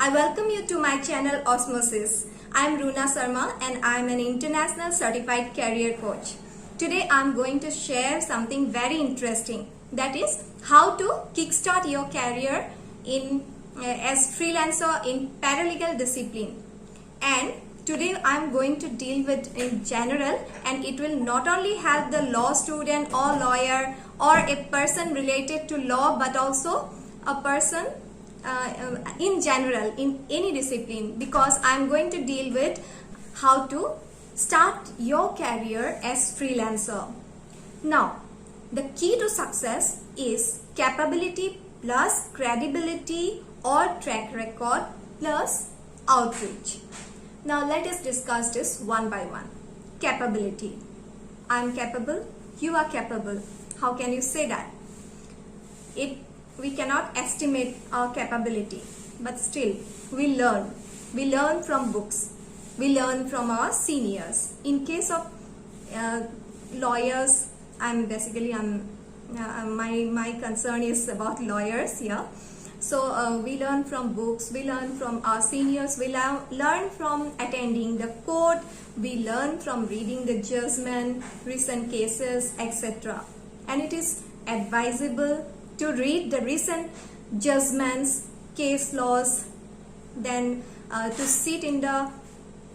I welcome you to my channel Osmosis. I am Runa Sharma and I am an international certified career coach. Today I am going to share something very interesting, that is how to kickstart your career as freelancer in paralegal discipline. And today I am going to deal with in general, and it will not only help the law student or lawyer or a person related to law, but also a person in general in any discipline, because I am going to deal with how to start your career as freelancer. Now, the key to success is capability plus credibility or track record plus outreach. Now let us discuss this one by one. Capability. I am capable, you are capable. How can you say that? We cannot estimate our capability, but still we learn. We learn from books. We learn from our seniors. In case of lawyers, my concern is about lawyers here. So we learn from books, we learn from our seniors, we learn from attending the court, we learn from reading the judgment, recent cases, etc. And it is advisable to read the recent judgments, case laws, then to sit in the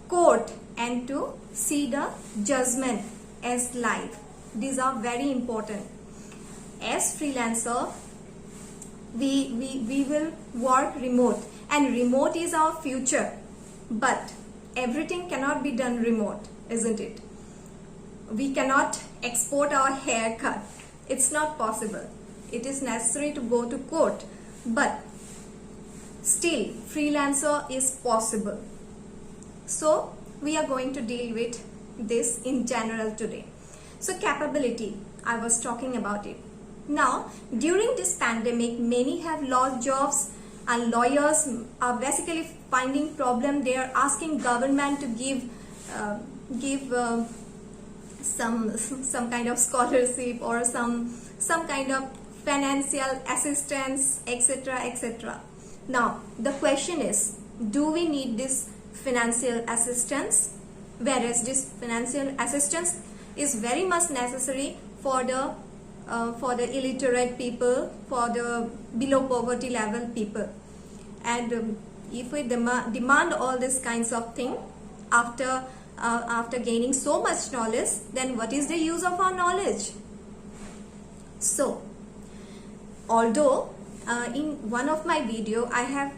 court and to see the judgment as live. These are very important. As freelancer, we will work remote, and remote is our future, but everything cannot be done remote, isn't it? We cannot export our haircut. It's not possible. It is necessary to go to court, but still freelancer is possible. So we are going to deal with this in general today. So capability, I was talking about it. Now, during this pandemic, many have lost jobs, and lawyers are basically finding problem. They are asking government to give some kind of scholarship or some kind of financial assistance, etc., etc. Now, the question is, do we need this financial assistance? Whereas this financial assistance is very much necessary for the illiterate people, for the below poverty level people. And if we demand all these kinds of things after gaining so much knowledge, then what is the use of our knowledge? So, although in one of my video I have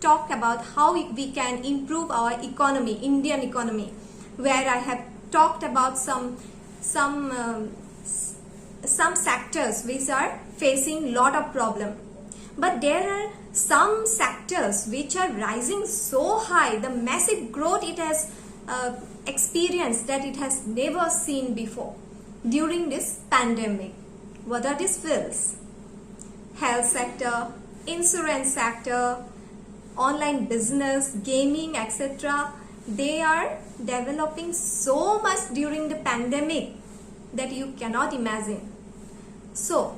talked about how we can improve our economy, Indian economy, where I have talked about some sectors which are facing lot of problem, but there are some sectors which are rising so high, the massive growth it has experienced that it has never seen before during this pandemic. What are these fields? Health sector, insurance sector, online business, gaming, etc. They are developing so much during the pandemic that you cannot imagine. So,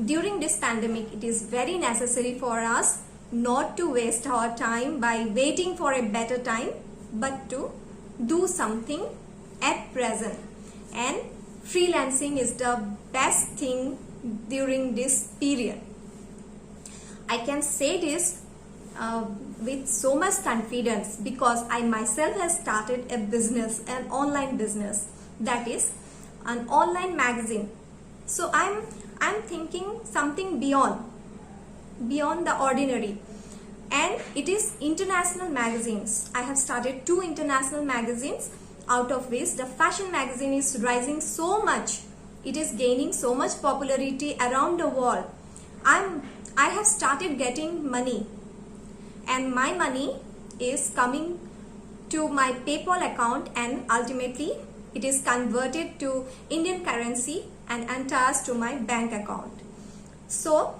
during this pandemic, it is very necessary for us not to waste our time by waiting for a better time, but to do something at present. And freelancing is the best thing during this period. I can say this with so much confidence because I myself have started a business, an online business, that is an online magazine. So I'm thinking something beyond the ordinary, and it is international magazines. I have started 2 international magazines, out of which the fashion magazine is rising so much. It is gaining so much popularity around the world. I have started getting money, and my money is coming to my PayPal account, and ultimately it is converted to Indian currency and enters to my bank account. So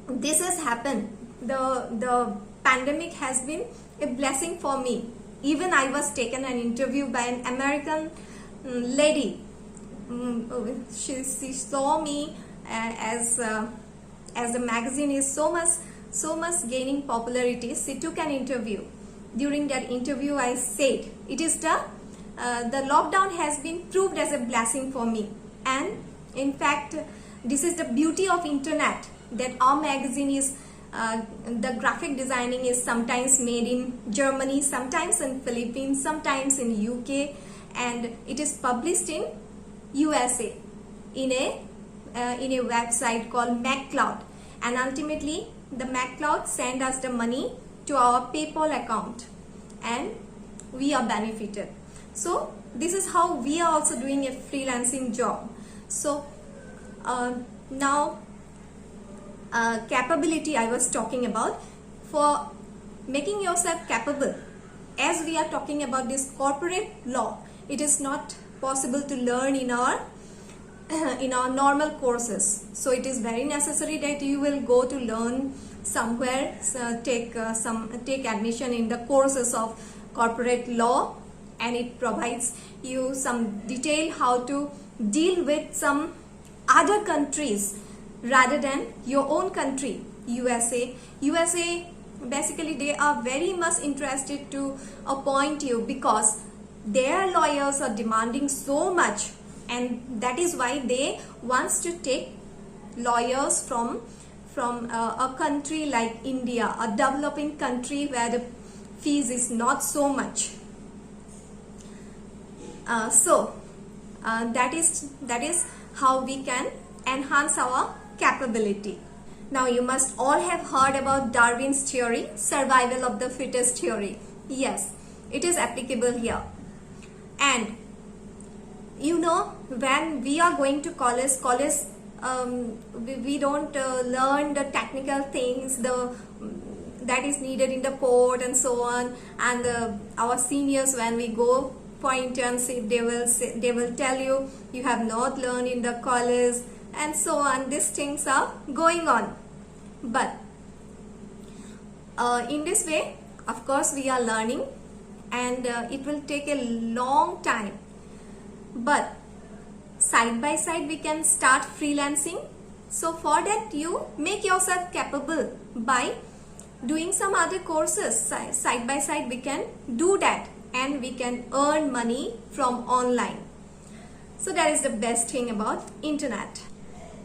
this has happened. The pandemic has been a blessing for me. Even I was taken an interview by an American lady. She saw me as the magazine is so much so much gaining popularity, she took an interview. During that interview, I said, it is the lockdown has been proved as a blessing for me. And in fact, this is the beauty of internet, that our magazine is, the graphic designing is sometimes made in Germany, sometimes in Philippines, sometimes in UK, and it is published in USA in a website called MacCloud, and ultimately the MacCloud send us the money to our PayPal account and we are benefited. So this is how we are also doing a freelancing job. So now capability I was talking about. For making yourself capable, as we are talking about this corporate law, it is not possible to learn in our normal courses. So it is very necessary that you will go to learn somewhere, take admission in the courses of corporate law, and it provides you some detail how to deal with some other countries rather than your own country. USA basically they are very much interested to appoint you because their lawyers are demanding so much, and that is why they wants to take lawyers from a country like India, a developing country where the fees is not so much. That is how we can enhance our capability. Now you must all have heard about Darwin's theory, survival of the fittest theory. Yes, it is applicable here. And you know, when we are going to college, we don't learn the technical things that is needed in the court and so on. And our seniors, when we go for internship, they will tell you, you have not learned in the college and so on. These things are going on. But in this way, of course, we are learning, and it will take a long time. But side by side we can start freelancing. So for that, you make yourself capable by doing some other courses. Side by side we can do that, and we can earn money from online. So that is the best thing about internet.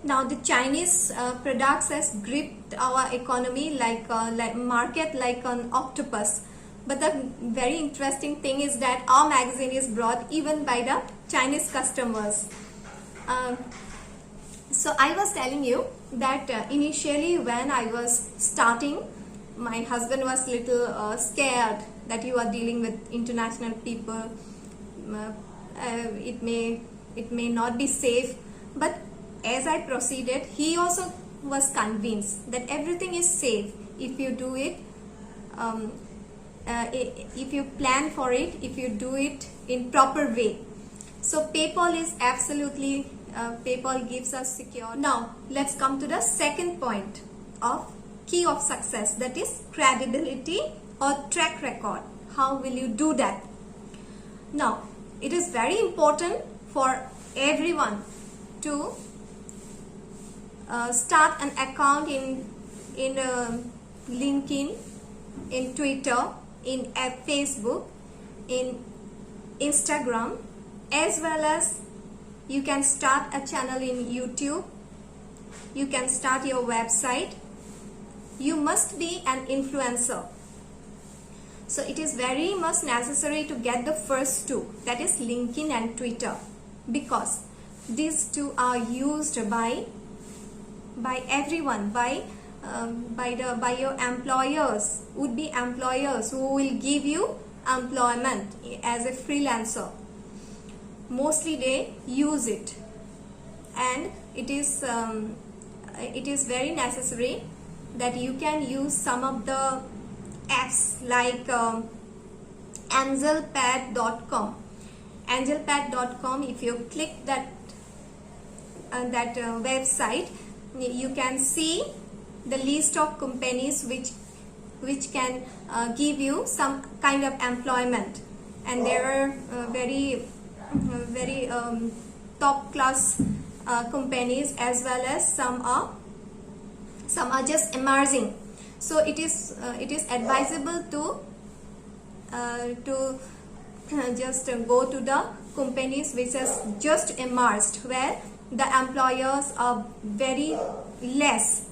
Now the Chinese products has gripped our economy like market like an octopus. But the very interesting thing is that our magazine is brought even by the Chinese customers. So I was telling you that initially when I was starting, my husband was little scared that you are dealing with international people. It may not be safe. But as I proceeded, he also was convinced that everything is safe if you do it. If you plan for it, if you do it in proper way. So PayPal is absolutely, PayPal gives us secure. Now let's come to the second point of key of success, that is credibility or track record. How will you do that? Now it is very important for everyone to start an account in LinkedIn, in Twitter, in Facebook, in Instagram, as well as you can start a channel in YouTube. You can start your website. You must be an influencer. So it is very much necessary to get the first two, that is LinkedIn and Twitter, because these two are used by everyone, by your employers, would-be employers who will give you employment as a freelancer. Mostly they use it, and it is very necessary that you can use some of the apps like angelpad.com. Angelpad.com, if you click that website, you can see the list of companies which can give you some kind of employment, and there are very top class companies, as well as some are just emerging. So it is advisable to just go to the companies which has just emerged, where the employers are very less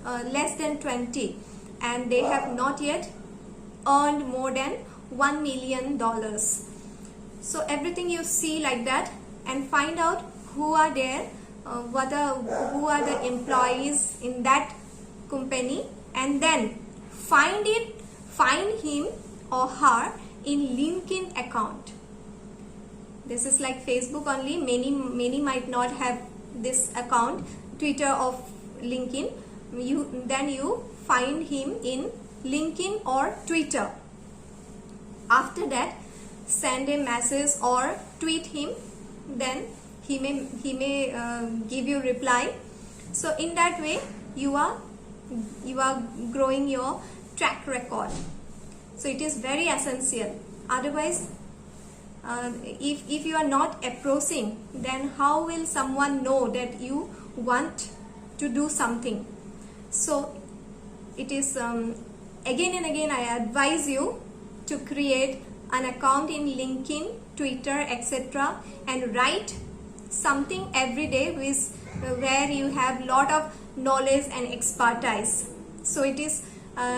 than 20, and they have not yet earned more than $1 million. So everything you see like that, and find out who are there, who are the employees in that company, and then find him or her in LinkedIn account. This is like Facebook only. Many might not have this account, Twitter or LinkedIn. Then you find him in LinkedIn or Twitter. After that, send a message or tweet him. Then he may give you reply. So in that way, you are growing your track record. So it is very essential. Otherwise, if you are not approaching, then how will someone know that you want to do something? So it is again and again I advise you to create an account in LinkedIn, Twitter, etc., and write something every day where you have lot of knowledge and expertise. So it is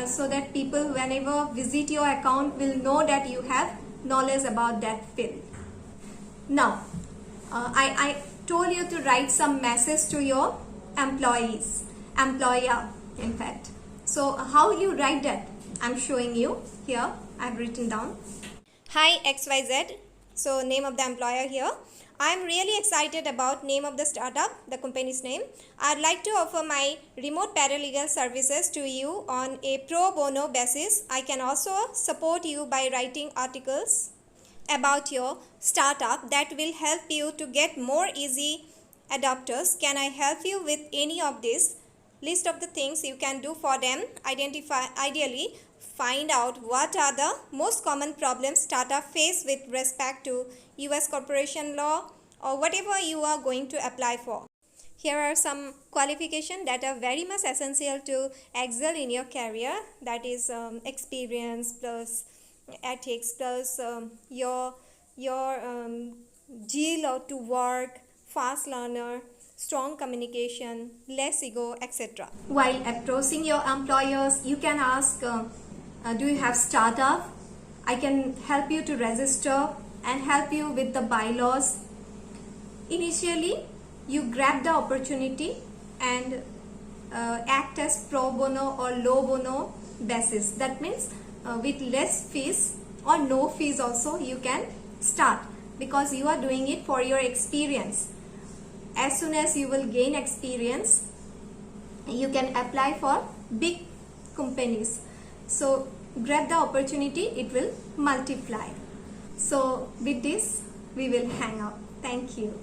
so that people, whenever visit your account, will know that you have knowledge about that field. Now, I told you to write some message to your employer, in fact. So how you write that? I'm showing you here. I've written down. Hi XYZ. So name of the employer here. I'm really excited about name of the startup, the company's name. I'd like to offer my remote paralegal services to you on a pro bono basis. I can also support you by writing articles about your startup that will help you to get more easy adopters. Can I help you with any of this? List of the things you can do for them. Ideally, find out what are the most common problems startups face with respect to US corporation law or whatever you are going to apply for. Here are some qualifications that are very much essential to excel in your career. That is experience plus ethics plus your zeal to work, fast learner, strong communication, less ego, etc. While approaching your employers, you can ask, do you have startup? I can help you to register and help you with the bylaws. Initially, you grab the opportunity and act as pro bono or low bono basis. That means with less fees or no fees also you can start, because you are doing it for your experience. As soon as you will gain experience, you can apply for big companies. So grab the opportunity, it will multiply. So with this, we will hang out. Thank you.